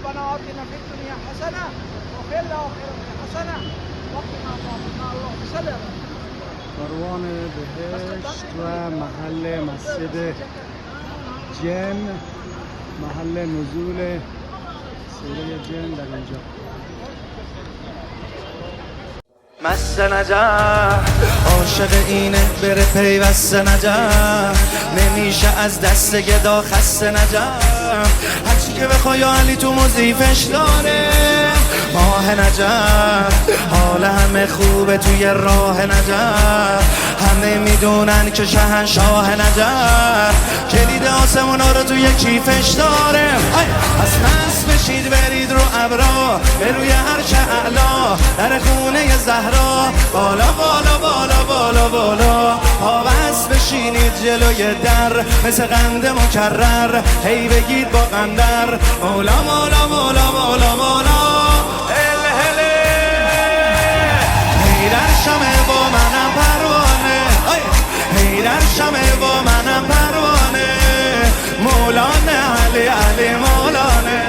ربنا آتنا فی الدنیا حسنه وفی الاخرة حسنه وقنا عذاب النار. اللهم صل علی کاروان بهشت و محل مسجد جن، محل نزول سوره جن در اینجا. مست نجف عاشق اینه بره پیوست نجف، نمیشه از دست گدا خسته نجف، هرچی که بخوای علی تو مضیفش داره. ماه نجف حال همه خوبه توی راه نجف، همه میدونن که شهنشاه نجف کلید آسمونا رو توی کیفش داره. از مست بشید برید رو ابرا به روی عرش اعلا، در خونه زهرا بالا بالا بالا بالا بالا، پابست بشینید جلوی در مثل قند مکرر، هی بگید با قندر مولا مولا مولا مولا مولا. در شمه با منم پروانه، در شمه با منم پروانه، مولانه علی علی مولانه.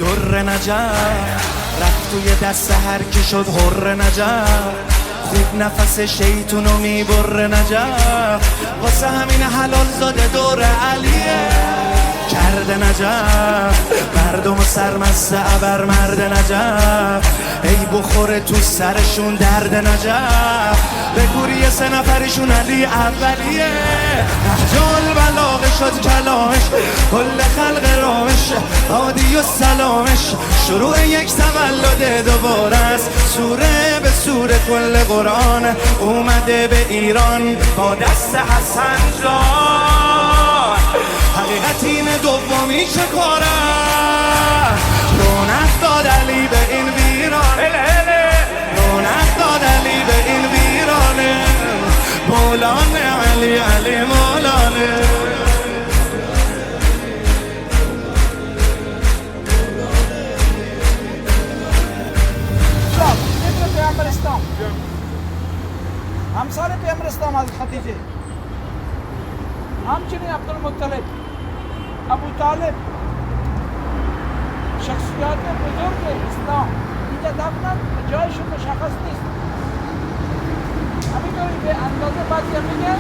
در نجف رفت توی دست هر کی شد حر نجف، خوب نفس شیطونو میبره نجف، واسه همین حلال زاده دور علیه کرده نجف، مردم سرمست ابر مرد نجف، ای بخوره تو سرشون درد نجف، به کوری 3 نفرشون علی اولیه، نهج البلاغه شد کلامش کل خلق رامش، عادی و سلامش شروع یک تولد دوباره است، سوره به سوره کل قرآن اومده به ایران با دست حسن جان. حقیقت این دومی چه کاره، رونق داد علی به این ویران، رونق داد علی به این ویرانه، مولانه علی علی مولانه. پیامبر اسلام، همسر پیامبر اسلام از خدیجه، همچنین عبدالمطلب، ابو طالب، شخصیات بزرگ اسلام اینجا دفنن و جایشون مشخص نیست. همینطوری به اندازه بعضی میگه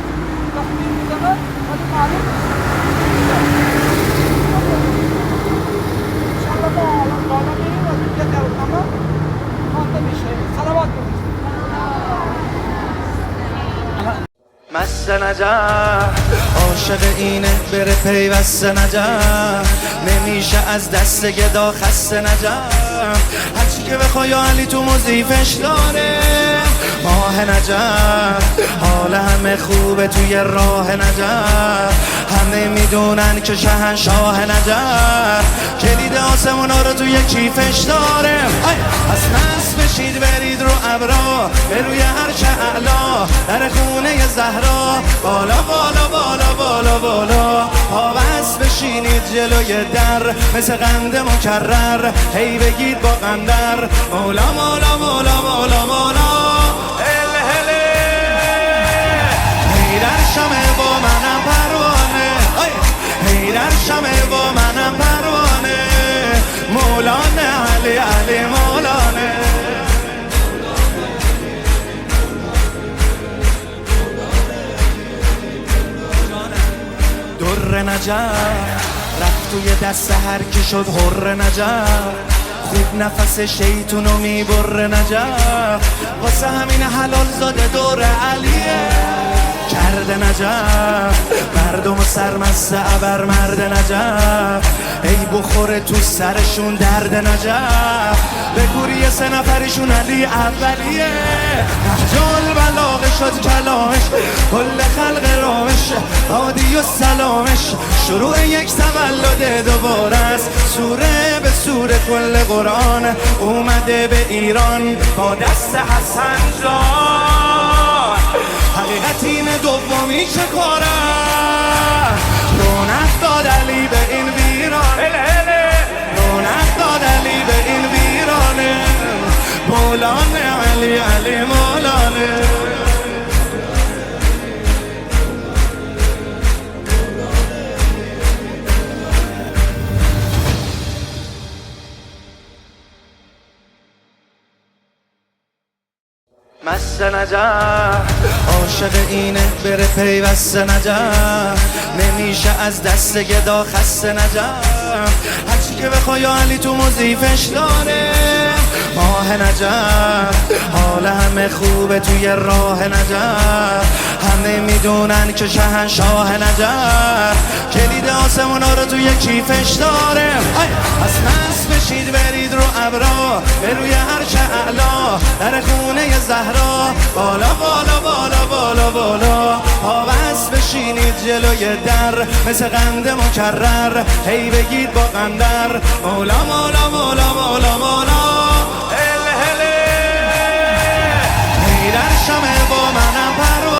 تخمین میزنن ولی معلوم نیست. انشاءالله ما الان بالا میریم و اینجا درنامه خوانده میشه. صلوات بفرستید. مست نجف عاشق اینه بره پیوست نجف، نمیشه از دست گدا خسته نجف، هرچی که بخوای علی تو مضیفش داره. ماه نجف حال همه خوبه توی راه نجف، همه میدونن که شهنشاه نجف کلید آسمونا رو توی کیفش داره. از مست بشید برید رو ابرا به روی عرش اعلا، در خونه زهرا بالا بالا بالا بالا بالا، پابست بشینید جلوی در مثل قند مکرر، هی بگید با قندر مولا مولا مولا مولا مولا. هی در شمه با منم پروانه، هی در شمه با منم پروانه، مولانه علی علی مولانه. در نجف رفت توی دست هر کی شد حر نجف، خوب نفس شیطونو میبره نجف، واسه همین حلال زاده دور علیه کرده نجف، مردم سرمست ابر مرد نجف، ای بخوره تو سرشون درد نجف، به کوری 3 نفرشون علی اولیه، نهج البلاغه شد کلامش کل خلق رامش، عادی و سلامش شروع یک تولد دوباره است، سوره به سوره کل قرآن اومده به ایران با دست حسن جان. حقیقت این دومی چه کاره، رونق داد علی به این ویران، رونق داد علی به این ویرانه، مولانه علی علی مولانه. دست نجف، عاشق اینه بره پیوست نجف، نمیشه از دست گدا خسته نجف، هرچی که بخوای یا علی تو موزیفش داره، ماه نجف حال همه خوبه توی راه نجف، همه میدونن که شهنشاه نجف، کلید آسمونا رو توی کیفش داره، از نصف بشید برید رو ابرا به روی عرش اعلا، در خونه زهرا بالا بالا بالا بالا بالا، پابست بشینید جلوی در مثل قند مکرر، هی بگید با قندر مولا مولا مولا مولا مولا، هی در شمه با منم پروا.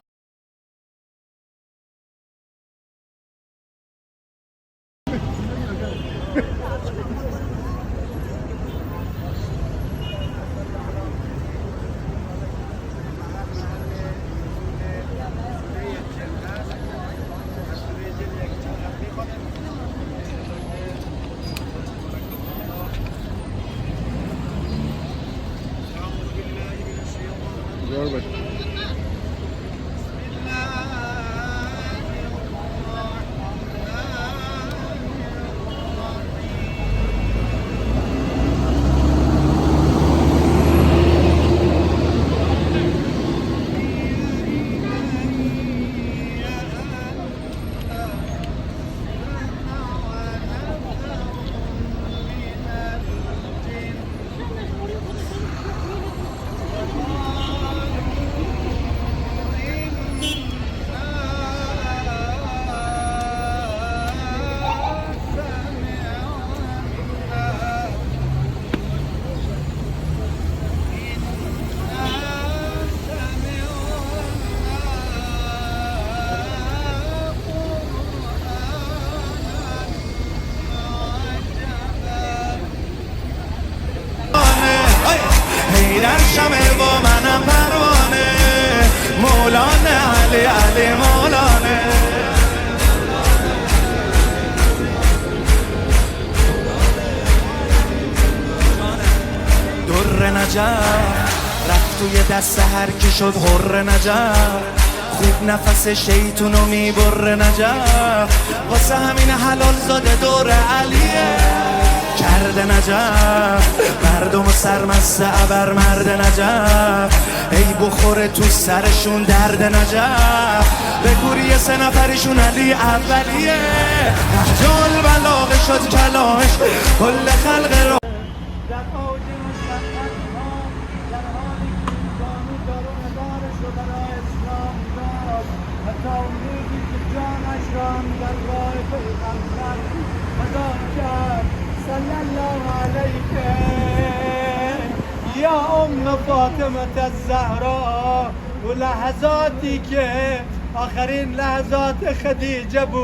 در شمه با منم پروانه، مولانا علی علی مولانا، در نجف رفت توی دست هر کی شد حر نجف، خوب نفس شیطونو میبره نجف، واسه همین حلال زاده دور علیه کرده نجف، مردم سرمست ابر مرد نجف، ای بخوره تو سرشون درد نجف، بگوری 3 نفرشون علی اولیه، نهج البلاغه شد کلامش کل خلق رو صلی الله علیک یا ام فاطمه الزهرا، و لحظاتی که آخرین لحظات خدیجه بود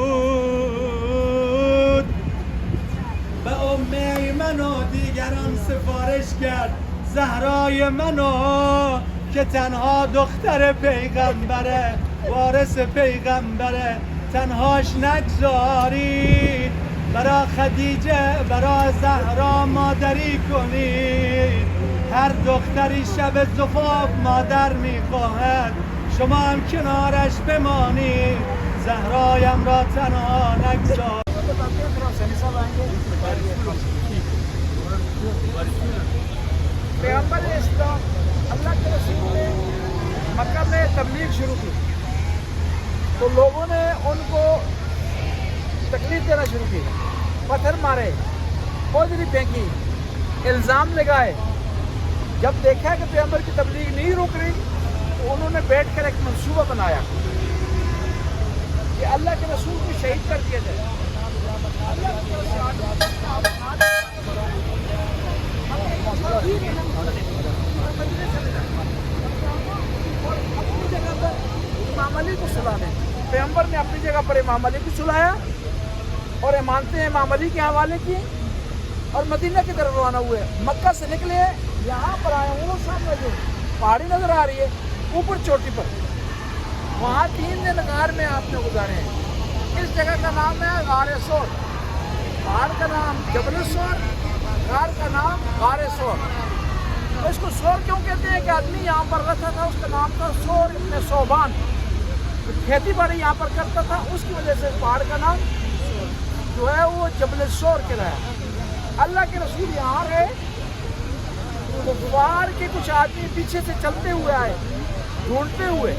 به ام ایمن و دیگران سفارش کرد زهرای منو که تنها دختر پیغمبره، وارث پیغمبره، تنهاش نگذارید، برا خدیجه برا زهرا مادری کنید، هر دختری شب زفاف مادر میخواهد، شما هم کنارش بمانید، زهرایم را تنها نگذار. پیغمبر اسلام اللہ کے رسول نے مکہ میں تبلیغ شروع کی تو لوگوں نے ان کو تکلیف دینا شروع کی، پتھر مارے، پودری پھینکی، الزام لگائے، جب دیکھا کہ پیغمبر کی تبلیغ نہیں رک رہی تو انہوں نے بیٹھ کر ایک منصوبہ بنایا کہ اللہ کے رسول کو شہید کر دیا جائے۔ امام علی کو سلانے، پیغمبر نے اپنی جگہ پر امام علی کو سلایا اور امانتیں امام علی کے حوالے کی اور مدینہ کی طرف روانہ ہوئے، مکہ سے نکلے یہاں پر آئے، وہ سامنے جو پہاڑی نظر آ رہی ہے اوپر چوٹی پر، وہاں 3 دن غار میں آپ نے گزارے ہیں۔ اس جگہ کا نام ہے غار سور، پہاڑ کا نام جبل سور، غار کا نام غار سور۔ तो इसको सोर क्यों कहते हैं कि आदमी यहाँ पर रहता था, उसका नाम था सोर इब्न सोबान। तो खेती बाड़ी यहाँ पर करता था, उसकी वजह से पहाड़ का नाम जो है वो जबल सोर कहलाया। अल्लाह के रसूल यहाँ रहे तो बाहर के कुछ आदमी पीछे से चलते हुए आए, ढूंढते हुए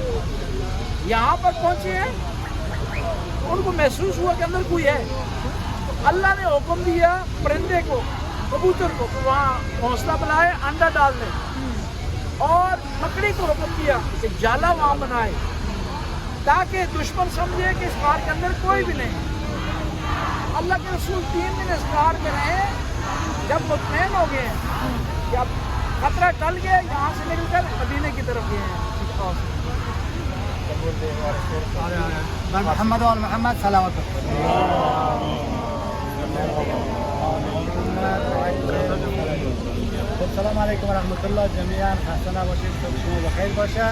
यहाँ पर पहुँचे हैं। उनको महसूस हुआ कि अंदर कोई है। तो अल्लाह ने हुक्म दिया परिंदे को, कबूतर को, तो वहाँ घोंसला बनाए, अंडा डाल दें, और मकड़ी को हुक्म दिया कि जाला वहाँ बनाए ताकि दुश्मन समझे कि इस पहाड़ के अंदर कोई भी नहीं। अल्लाह के रसूल 3 दिन इस पहाड़ में रहे। जब मुतमैन हो गए कि अब खतरा टल गया, यहाँ से निकलकर मदीने की तरफ गए हैं। मोहम्मद और मोहम्मद सलावत السلام علیکم و رحمت الله جمیعا. خسته نباشید، صبح شما بخیر باشه.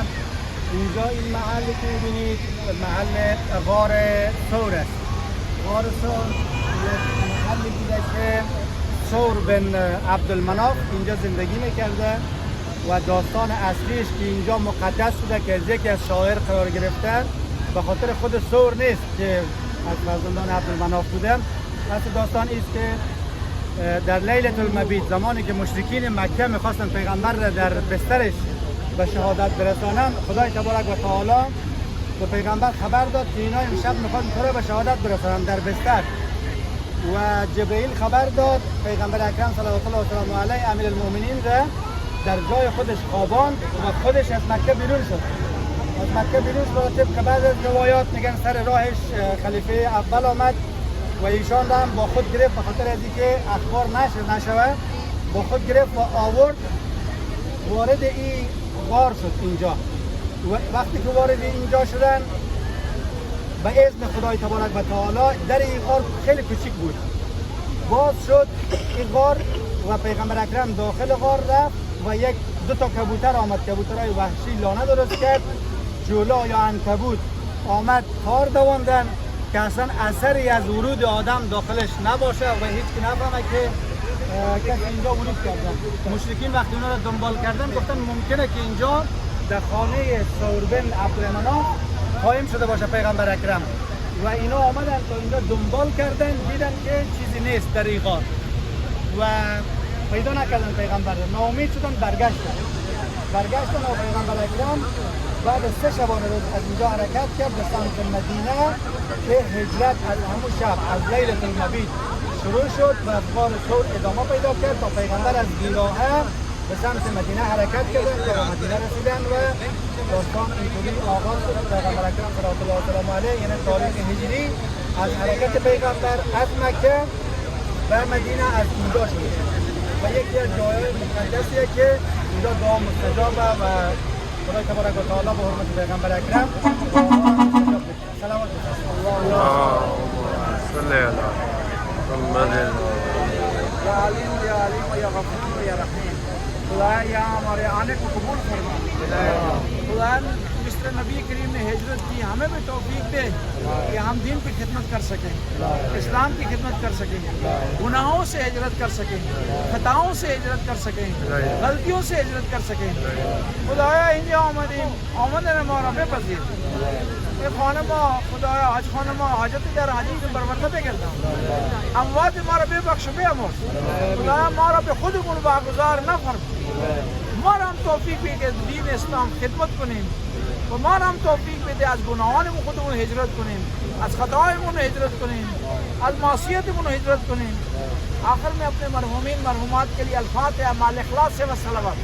اینجا این محلی که می‌بینید محل غار ثور است. غار ثور یک محلی بوده که ثور بن عبدالمناف اینجا زندگی میکرده و داستان اصلیش که اینجا مقدس بوده که از یکی از شاعر قرار گرفته، به خاطر خود ثور نیست که از فرزندان عبدالمناف بوده. اصل داستان است که در لیلة المبیت، زمانی که مشرکین مکه میخواستن پیغمبر را در بسترش به شهادت برسانند، خدای تبارک و تعالی به پیغمبر خبر داد که اینا امشب میخواد تو را به شهادت برسانند در بستر. و جبرئیل خبر داد پیغمبر اکرم صلوات الله و سلامه علیه امیر المؤمنین را در جای خودش خواباند و خودش از مکه بیرون شد. از مکه بیرون شد. طبق بعض از روایات میگن سر راهش خلیفه اول آمد و ایشان هم با خود گرفت، به خاطر از اینکه اخبار نشود با خود گرفت و آورد، وارد این غار شد اینجا. و وقتی که وارد اینجا شدن، به اذن خدای تبارک و تعالی در این غار خیلی کوچیک بود، باز شد این غار و پیغمبر اکرم داخل غار رفت و دو تا کبوتر آمد، کبوترهای وحشی لانه درست کرد، جولا یا عنکبوت آمد تار دواندن که اصلا اثری از ورود آدم داخلش نباشه و هیچ که نفهمه که کسی اینجا ورود کردن. مشرکین وقتی اونا رو دنبال کردن گفتن ممکنه که اینجا در خانه ثور بن عبدالمناف قایم شده باشه پیغمبر اکرم. و اینا آمدن تا اینجا دنبال کردن، دیدن که چیزی نیست در این غار و پیدا نکردن پیغمبر رو. ناامید شدن، برگشتن و پیغمبر اکرم بعد از 3 شبانه روز از اینجا حرکت کرد به سمت مدینه که هجرت از همون شب از لیلة المبیت شروع شد و از غار ثور ادامه پیدا کرد تا پیغمبر از بیراهه به سمت مدینه حرکت کردن تا به مدینه رسیدن و داستان اینطوری آغاز شد. پیغمبر اکرم صلوات الله و سلامه علیه، یعنی تاریخ هجری، از حرکت پیغمبر از مکه به مدینه از اینجا شروع شد و یکی از جایهای مقدسیه که اینجا دعا مستجابه و خدای تبارک و تعالی به حرمت پیغمبر اکرم سلامت بفرست. صلی علی محمد. یا علیم یا علیم و یا غفور و یا رحیم. خدا यहाँ हमारे आने को कबूल फरमा। खुदा जिस तरह नबी करीम ने हिजरत की, हमें भी तौफीक दे कि हम दीन की खिदमत कर सकें, इस्लाम की खिदमत कर सकें, गुनाहों से हिजरत कर सकें, खताओं से हिजरत कर सकें, गलतियों से हिजरत कर सकें. खुदाया اینجا آمدیم، آمدن ما را بپذیر. این خانه ما، خدایا حج خانه ما حاجتی در حاجی برآورده بگردم، اموات ما را ببخش و بیامرز. خدایا ما را به خودمون واگذار نفرما. ما را هم توفیق بده که دین اسلام خدمت کنیم و ما را هم توفیق بده از گناهانمون خودمون هجرت کنیم، از خطاهایمون هجرت کنیم، از معصیتمون هجرت کنیم. آخر में अपने मरहूमीन मरहूमात के लिए अल्फातिहा माल इखलास से व सलावत।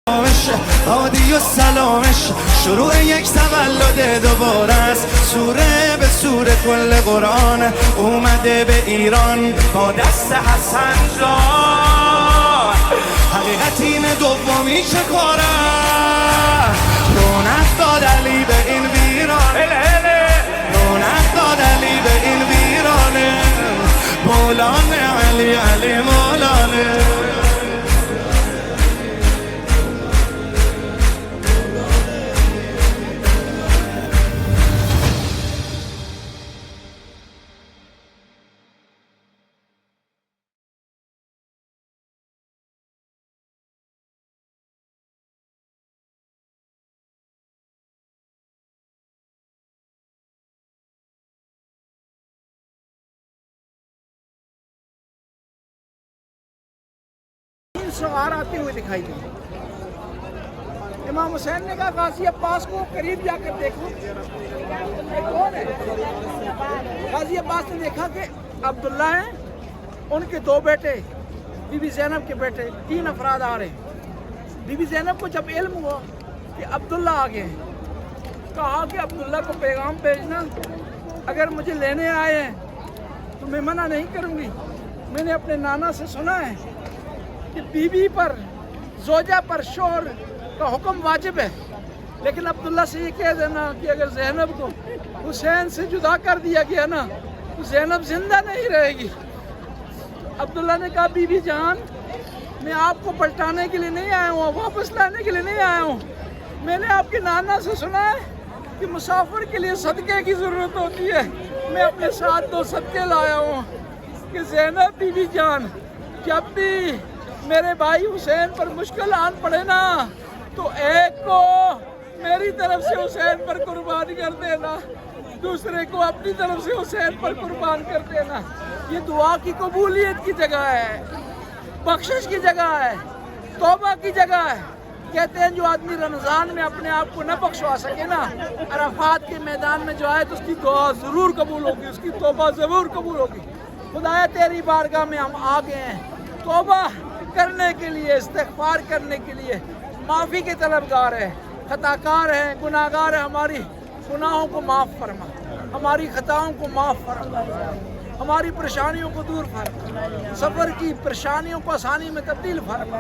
هادی و سلامش شروع یک تولد دوباره است. سوره به سوره کل قرآن اومده به ایران با دست حسن جان. حقیقت اینه دومی چه کاره، رونق داد علی به این ویرانه، رونق داد علی به این ویرانه. مولانا علی علی مولانا. सवार आते हुए दिखाई दी। इमाम हुसैन ने कहा गाजी अब्बास को करीब जाकर देखो, ये कौन है? गाजी अब्बास ने देखा कि अब्दुल्ला हैं, उनके दो बेटे, बीबी ज़ैनब के बेटे, 3 अफराद आ रहे हैं। बीबी ज़ैनब को जब इल्म हुआ कि अब्दुल्ला आ गए हैं, कहा कि अब्दुल्ला को पैगाम भेजना, अगर मुझे लेने आए हैं तो मैं मना नहीं करूँगी। मैंने अपने नाना से सुना है कि बीवी पर, ज़ौजा पर शोहर का हुक्म वाजिब है, लेकिन अब्दुल्ला से ये कह देना कि अगर ज़ैनब को हुसैन से जुदा कर दिया गया ना तो ज़ैनब जिंदा नहीं रहेगी। अब्दुल्ला ने कहा बीवी जान, मैं आपको पलटाने के लिए नहीं आया हूँ, वापस लाने के लिए नहीं आया हूँ। मैंने आपके नाना से सुना है कि मुसाफिर के लिए सदक़े की ज़रूरत होती है। मैं अपने साथ 2 सदक़े लाया हूँ कि ज़ैनब बीवी जान, जब भी मेरे भाई हुसैन पर मुश्किल आन पड़े ना तो एक को मेरी तरफ से हुसैन पर कुर्बान कर देना, दूसरे को अपनी तरफ से हुसैन पर कुर्बान कर देना। ये दुआ की कबूलियत की जगह है, बख्शिश की जगह है, तौबा की जगह है। कहते हैं जो आदमी रमज़ान में अपने आप को न बख्शवा सके ना, अराफात के मैदान में जो आए तो उसकी दुआ ज़रूर कबूल होगी, उसकी तौबा ज़रूर कबूल होगी। खुदाया तेरी बारगाह में हम आ गए हैं तौबा करने के लिए, इस्तिग़फ़ार करने के लिए, माफ़ी के तलबगार है, खताकार हैं, गुनाहगार है। हमारी गुनाहों को माफ़ फरमा, हमारी खताओं को माफ़ फरमा, हमारी परेशानियों को दूर फरमा, सफ़र की परेशानियों को आसानी में तब्दील फरमा।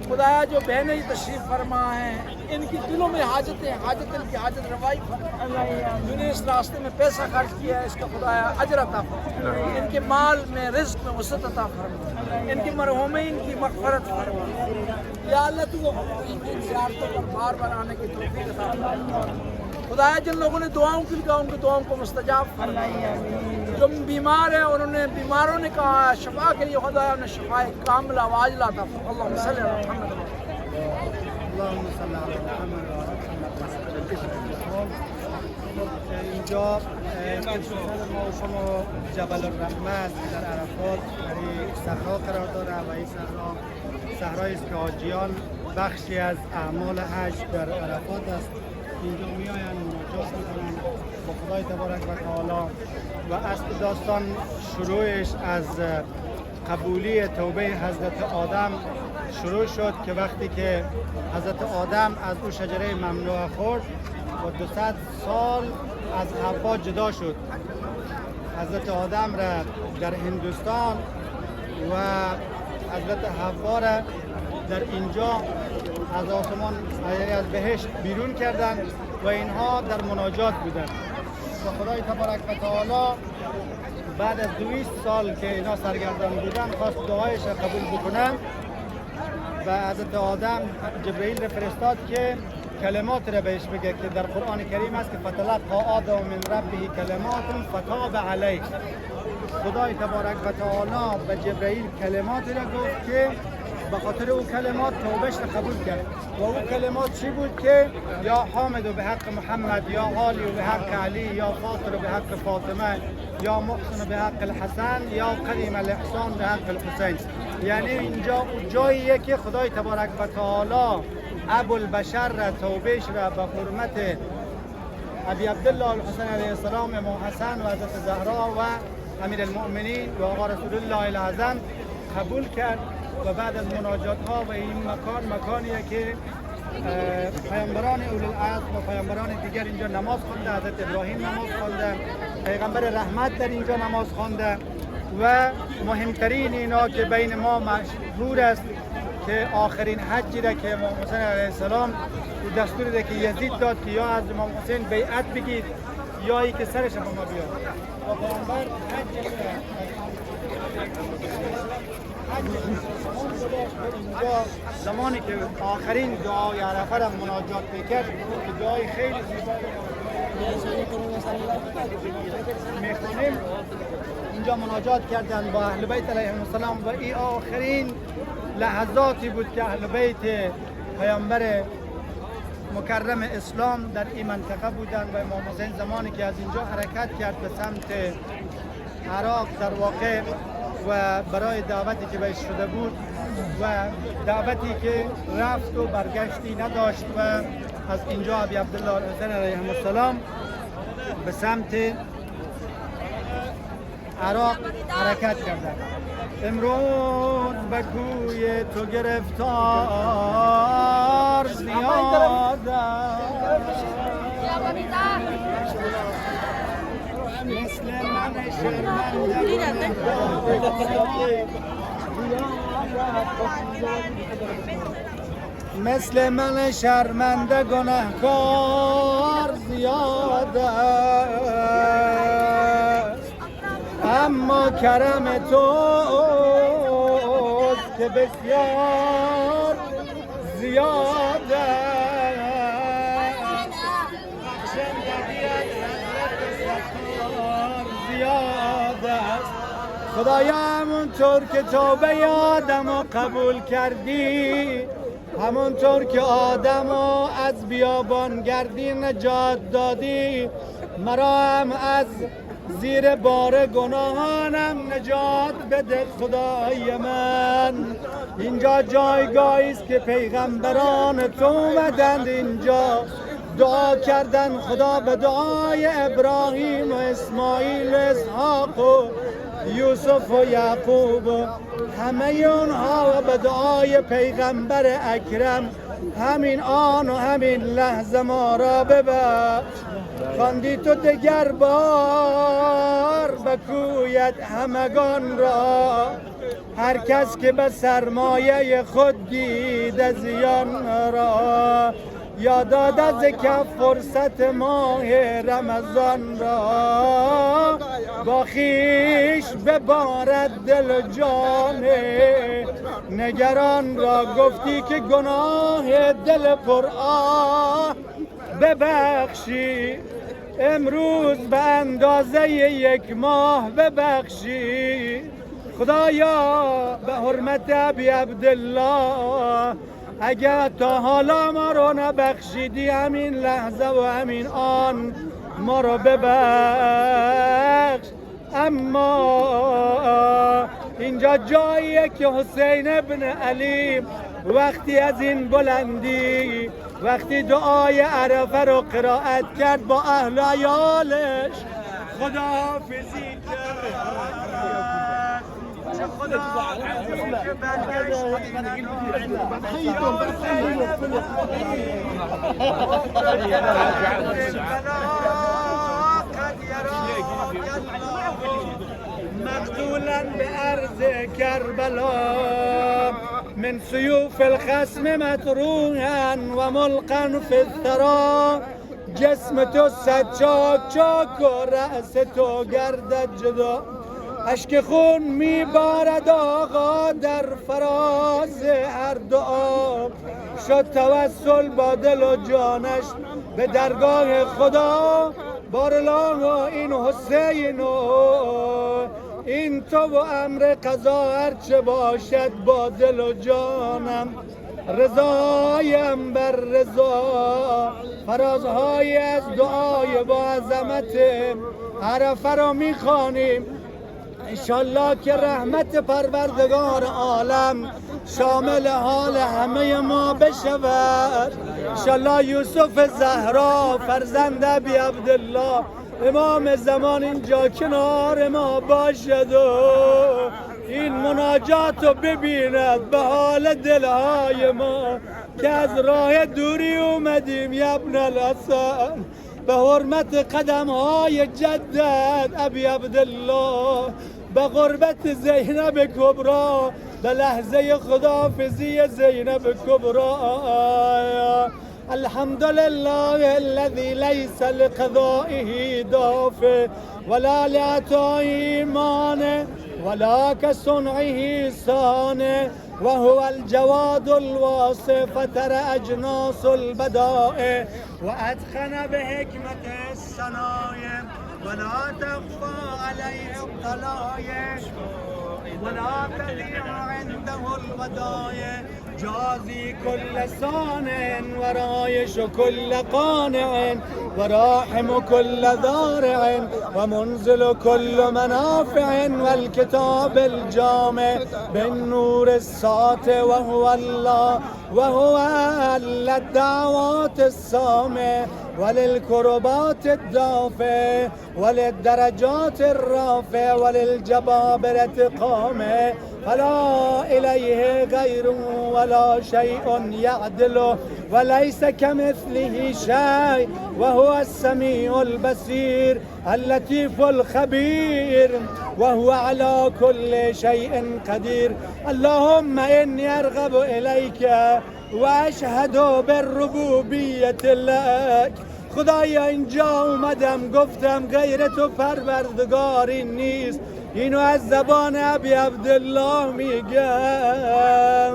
खुदाया जो बहनें तशरीफ़ फरमा हैं, इनकी दिलों में हाजतें, इनकी हाजत रवाई फरमा। जिन्हें इस रास्ते में पैसा खर्च किया है, इसका खुदाया अजर अता फरमा, इनके माल में, रिज़्क़ में वसअत अता फरमा, इनकी मरहूमीन की मग़फ़िरत फरमा। या अल्लाह तू इनकी ज़ियारतों पर बार बार आने की तौफ़ीक़ अता फरमा। खुदाया जिन लोगों ने दुआओं की कहा, उनकी दुआओं को मुस्तजाब फरमा। जो बीमार है, उन्होंने बीमारों ने कहा शफा के लिए, खुदाया उन्हें शफाए कामिला वाजिला अता फरमा। अल्लाहुम्मा सल्लि अला मुहम्मद। اینجا ما و شما جبل الرحمه است که در عرفات در یک صحرا قرار داره و این صحرایی است که حاجیان بخشی از اعمال حج در عرفات است. اینجا میآیند مناجات میکنند با خدای تبارک و تعالی و اصل داستان شروعش از قبولی توبه حضرت آدم شروع شد که وقتی که حضرت آدم از او شجره ممنوعه خورد و 200 سال از حوا جدا شد. حضرت آدم را در هندوستان و حضرت حوا را در اینجا از آسمان از بهشت بیرون کردند و اینها در مناجات بودند و خدای تبارک و تعالی بعد از 200 سال که اینا سرگردان بودند خواست دعایش را قبول بکنند و حضرت آدم جبرئیل را فرستاد که کلمات را بهش بگه که در قرآن کریم است که فتلقی آدم من ربه کلمات فتاب علیه. خدای تبارک و تعالی به جبرئیل کلمات را گفت که به خاطر او کلمات توبهش را قبول کرد و او کلمات چی بود که یا حامد به حق محمد، یا عالی به حق علی، یا فاطر به حق فاطمه، یا محسن به حق الحسن، یا قدیم الاحسان به حق الحسین. یعنی اینجا جاییه که خدای تبارک و تعالی ابوالبشر را توبهش را به حرمت ابی عبدالله الحسین علیه السلام، امام حسن و حضرت زهرا و امیر المؤمنین و آقا رسول الله الاعظم قبول کرد و بعد از مناجات ها و این مکانیه که پیامبران اولوالعزم و پیامبران دیگر اینجا نماز خونده، حضرت ابراهیم نماز خونده، پیغمبر رحمت در اینجا نماز خونده و مهمترین اینا که بین ما مشهور است که آخرین حجی را که امام حسین علیه السلام دستور ده که یزید داد که یا از امام حسین بیعت بگید یا ای که سرش به ما بیاد و پیامبر حج اینجا زمانی که آخرین دعای عرفه را مناجات میکرد که دعای خیلی زیبا میخونیم اینجا مناجات کردن با اهل بیت علیهم السلام و این آخرین لحظاتی بود که اهل بیت پیامبر مکرم اسلام در این منطقه بودن و امام حسین زمانی که از اینجا حرکت کرد به سمت عراق در واقع و برای دعوتی که بهش شده بود و دعوتی که رفت و برگشتی نداشت و از اینجا ابی عبدالله حسین علیه السلام به سمت عراق حرکت کردند. امروز به کوی تو گرفتار زیاد مثل من مثل من شرمنده گناهکار زیاد است اما کرم توست که بسیار زیاد خدایا همونطور که توبه آدمو قبول کردی همونطور که آدمو از بیابان گردی نجات دادی مرا هم از زیر بار گناهانم نجات بده خدای من. اینجا جایگاهی است که پیغمبران تو اومدند اینجا دعا کردن خدا به دعای ابراهیم و اسماعیل و اسحاق و یوسف و یعقوب و همه اونها و به دعای پیغمبر اکرم همین آن و همین لحظه ما را ببخش. خواندی تو دگر بار به کویت همگان را هر کس که به سرمایه خود دید زیان را یاداد از کف فرصت ماه رمضان را با خیش ببارد دل جان نگران را گفتی که گناه دل پر آه ببخشی امروز به اندازه یک ماه ببخشی خدایا به حرمت ابی عبدالله اگر تا حالا ما رو نبخشیدی همین لحظه و همین آن ما رو ببخش. اما اینجا جاییه که حسین ابن علی وقتی از این بلندی وقتی دعای عرفه رو قرائت کرد با اهل و عیالش خداحافظی کرد خدا که برگشت مقتولا به ارض کربلا من سیوف الخصم مطروحا و ملقا فی الثرا جسم تو صد چاک چاک و رأس تو گردد جدا اشک خون میبارد آقا در فراز هر دعا شد توسل با دل و جانش به درگاه خدا بارلا این حسین این تو و امر قضا هرچه باشد با دل و جانم رضایم بر رضا فرازهای از دعای با عظمت عرفه را میخوانیم انشالله که رحمت پروردگار عالم شامل حال همه ما بشود. انشالله یوسف زهرا فرزند ابی عبدالله امام زمان اینجا کنار ما باشد و این مناجات رو ببیند به حال دلهای ما که از راه دوری اومدیم یا ابن الحسن، به حرمت قدم های جدت ابی عبدالله، به غربت زینب کبرا، به لحظه خداحافظی زینب کبرا. الحمد لله الذي ليس لقضائه دافع ولا لعطائه مانع ولا كصنعه صانع، وهو الجواد الواسع فتر أجناس البدائع وأتقن بحكمة الصنائع ولا تخفى عليه الطلائع ولا تضيع عنده الودائع، جازي كل صانع ورايش كل قانع وراحم كل ذارع ومنزل كل منافع، والكتاب الجامع بالنور الساطع وهو الله، وهو للدعوات السامع وللكربات الدافع وللدرجات الرافع وللجبابرة قامع، فلا إليه غيره ولا شيء يعدله وليس كمثله شيء، وهو السميع البصير اللطيف الخبير وهو على كل شيء قدير. اللهم إني أرغب إليك وأشهد بالربوبية لك. خدایا اینجا اومدم گفتم غیر تو پروردگاری نیست، اینو از زبان ابی عبدالله میگم.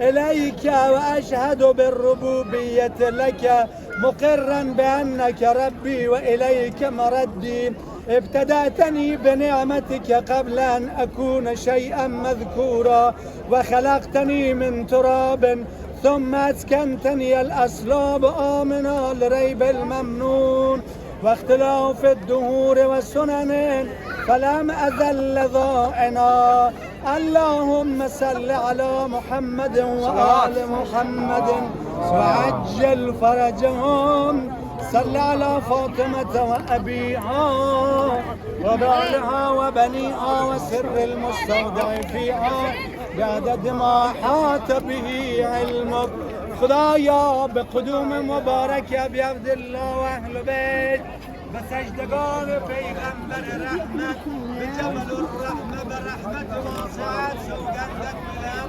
الیک و اشهد بالربوبیت لک مقرا بانک ربی و الیک مردی، ابتدأتني بنعمتك قبل أن أكون شيئا مذكورا وخلقتني من تراب ثم أسكنتني الأصلاب آمنا لريب الممنون واختلاف الدهور والسنن فلم أزل ضائعا. اللهم صل على محمد وآل محمد وعجل فرجهم. صل على فاطمة وأبيها وبعلها وبنيها وسر المستودع فيها بعدد ما حاط به علمك. خدایا به قدوم مبارک ابی عبدالله و اهل بیت، به سجدگان پیغمبر رحمت، به جبل الرحمه، به رحمت واسعت سوگندت میدم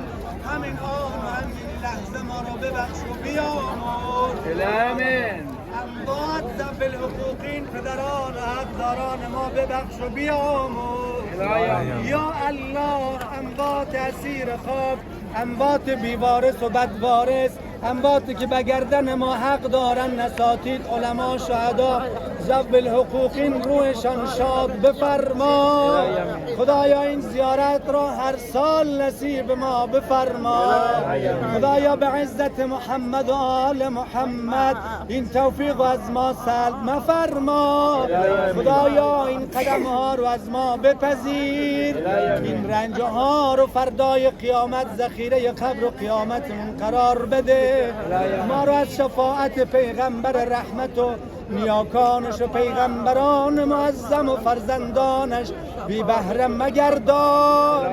همین آن و همین لحظه ما رو ببخش و بیامرز. آمین. اموات ذوی الحقوقین پدران حقداران ما ببخش و بیامرز. یا الله اموات اسیر خاک، اموات بیوارث و بدوارث، امواتی که به گردن ما حق دارن، اساتید، علما، شهدا، ذوی الحقوقین روحشان شاد بفرما. خدایا این زیارت را هر سال نصیب ما بفرما. خدایا به عزت محمد و آل محمد این توفیق از ما سلب مفرما. خدایا این قدم ها رو از ما بپذیر، این رنج ها رو فردای قیامت ذخیره قبر و قیامتمون قرار بده. ما رو از شفاعت پیغمبر رحمت و نیاکانش و پیغمبران معظم و فرزندانش بی بهره مگردان.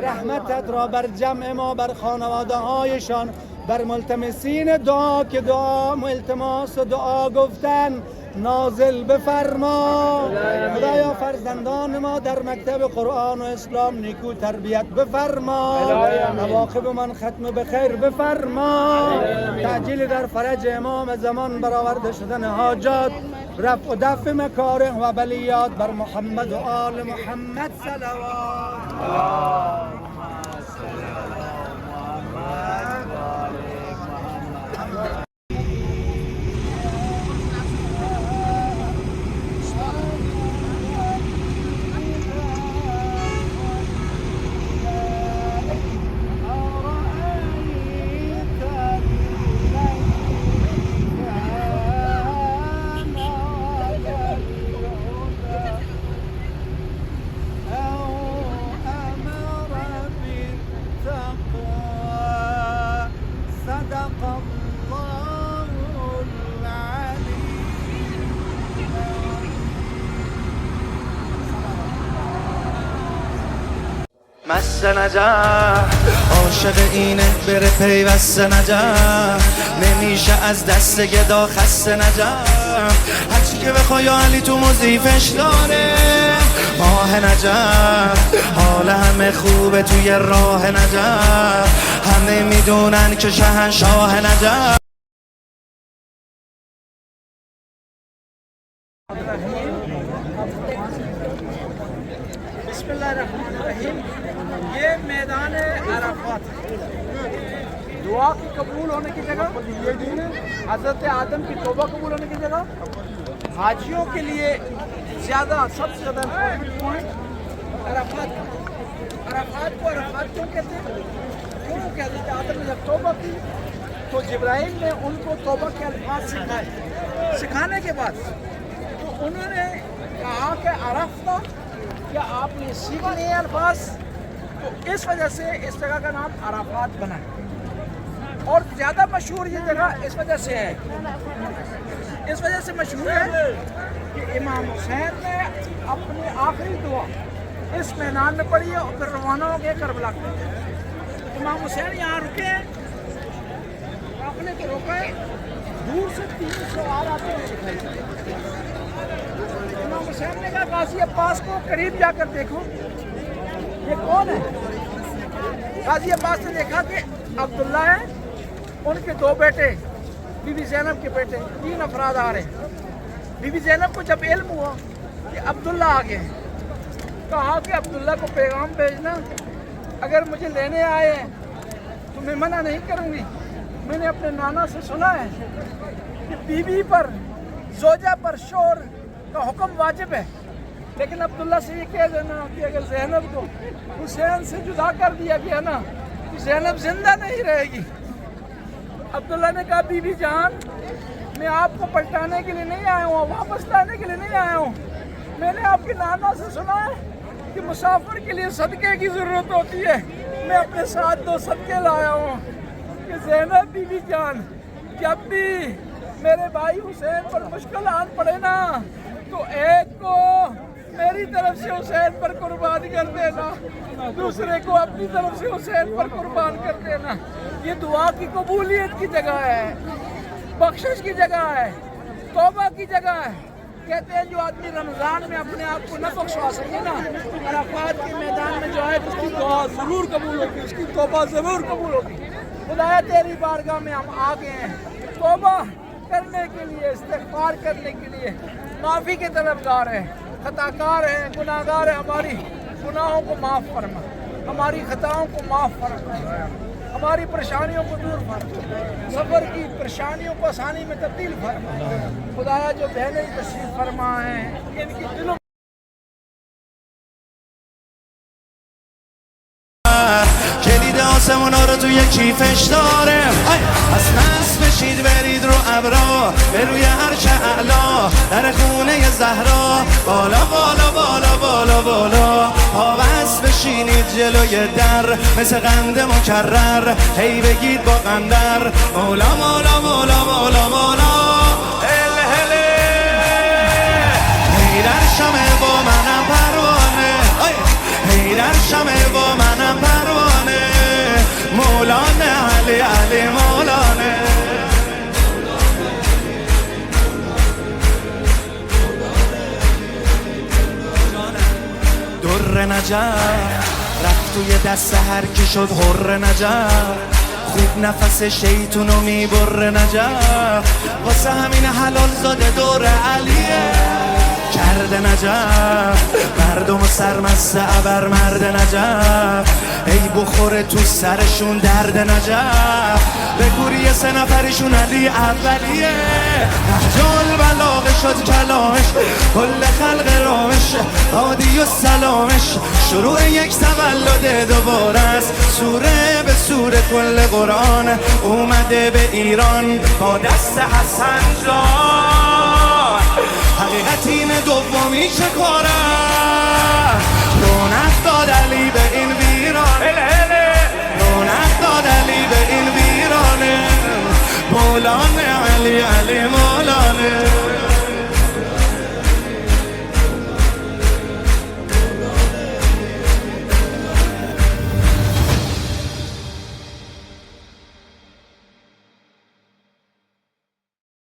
رحمتت را بر جمع ما، بر خانواده هایشان، بر ملتمسین دعا که دعا التماس و دعا گفتن نازل بفرما. خدایا فرزندان ما در مکتب قرآن و اسلام نیکو تربیت بفرما. عواقب من ختم به خیر بفرما. تعجیل در فرج امام زمان، برآورده شدن حاجات، رفع و دفع مکاره و بلیات بر محمد و آل محمد صلوات. مست نجف عاشق اینه بره پیوست نجف نمیشه از دست گدا خسته نجف هرچی که بخوای یا علی تو مضیفش داره ماه نجف حال همه خوبه توی راه نجف همه میدونن که شهنشاه نجف बिस्मिल्लाहिर्रहमानिर्रहीम। ये मैदान अराफात दुआ की कबूल होने की जगह, हज़रत आदम की तौबा कबूल होने की जगह, हाजियों के लिए ज़्यादा सबसे ज़्यादा पॉइंट अराफात। अराफात को अराफात क्यों कहते हैं? क्योंकि हज़रत आदम ने जब तौबा की तो जिब्राइल ने उनको तौबा के अल्फाज सिखाए। सिखाने के बाद तो उन्होंने कहा कि अराफा क्या आपने सीखा नहीं है अल्फाज, तो इस वजह से इस जगह का नाम अराफात बना है। और ज़्यादा मशहूर ये जगह इस वजह से है, इस वजह से मशहूर है कि इमाम हुसैन ने अपनी आखिरी दुआ इस मैदान में पढ़ी है और फिर रवाना हो गए करबला को। इमाम हुसैन यहाँ रुके, आपने तो रोका है, दूर से 300 आते हुए दिखाई दे। इमाम हुसैन ने कहा गाजी अब्बास को करीब जाकर देखो, ये कौन है? गाजी अब्बास ने देखा कि अब्दुल्ला है, उनके 2 बेटे, बीबी ज़ैनब के बेटे, 3 अफराद आ रहे हैं। बीबी ज़ैनब को जब इल्म हुआ कि अब्दुल्ला आ गए, कहा कि अब्दुल्ला को पैगाम भेजना, अगर मुझे लेने आए तो मैं मना नहीं करूँगी। मैंने अपने नाना से सुना है कि बीवी पर, ज़ौजा पर शोर का हुक्म वाजिब है, लेकिन अब्दुल्ला से ये कह देना कि अगर ज़ैनब को हुसैन से जुदा कर दिया गया ना तो ज़ैनब जिंदा नहीं रहेगी। अब्दुल्ला ने कहा बीवी जान, मैं आपको पलटाने के लिए नहीं आया हूँ, वापस लाने के लिए नहीं आया हूँ। मैंने आपके नाना से सुना है कि मुसाफिर के लिए सदक़े की ज़रूरत होती है, मैं अपने साथ 2 सदक़े लाया हूँ कि ज़ैनब बीवी जान, जब भी मेरे भाई हुसैन पर मुश्किल आन पड़े ना तो एक को मेरी तरफ से हुसैन पर कुर्बान कर देना, दूसरे को अपनी तरफ से हुसैन पर कुर्बान कर देना। ये दुआ की कबूलियत की जगह है, बख्शिश की जगह है, तौबा की जगह है। कहते हैं जो आदमी रमज़ान में अपने आप को न बख्शवा सके ना, अराफात के मैदान में जो है उसकी दुआ ज़रूर कबूल होगी, उसकी तौबा ज़रूर कबूल होगी। खुदाया तेरी बारगाह में हम आ गए हैं तौबा करने के लिए, इस्तिग़फ़ार करने के लिए, माफ़ी के तलबगार हैं, खताकार हैं, गुनाहगार हैं। हमारी गुनाहों को माफ़ फरमा, हमारी खताओं को माफ़ फरमा, हमारी परेशानियों को दूर फरमा, सफ़र की परेशानियों को आसानी में तब्दील फरमा। खुदाया जो बहनें तशरीफ़ फरमा हैं इनकी दिलों کلید آسمونا رو توی کیفش داره از نصف بشید برید رو ابرا به روی عرش اعلا در خونه زهرا بالا بالا بالا بالا بالا پابست بشینید جلوی در مثل قند مکرر هی بگید با قندر مولا مولا مولا مولا مولا هل هله هی در شمه با منم پروانه هی در شمه با منم پروانه مولانا علی علی مولانا در نجف رفت توی دست هر کی شد حر نجف خوب نفس شیطونو میبره نجف واسه همین حلال زاده دور علیه کرده نجف مردم سرمست ابر مرد نجف ای بخوره تو سرشون درد نجف بگوری 3 نفرشون علی اولیه نهجال بلاغه شد کلامش کل خلق رامش عادی و سلامش شروع یک تولد دوباره است سوره به سوره کل قرآن اومده به ایران با دست حسن جان حقیقت این دومی چه کاره رونق داد علی به این ویران رونق داد علی به این ویرانه مولانا علی علی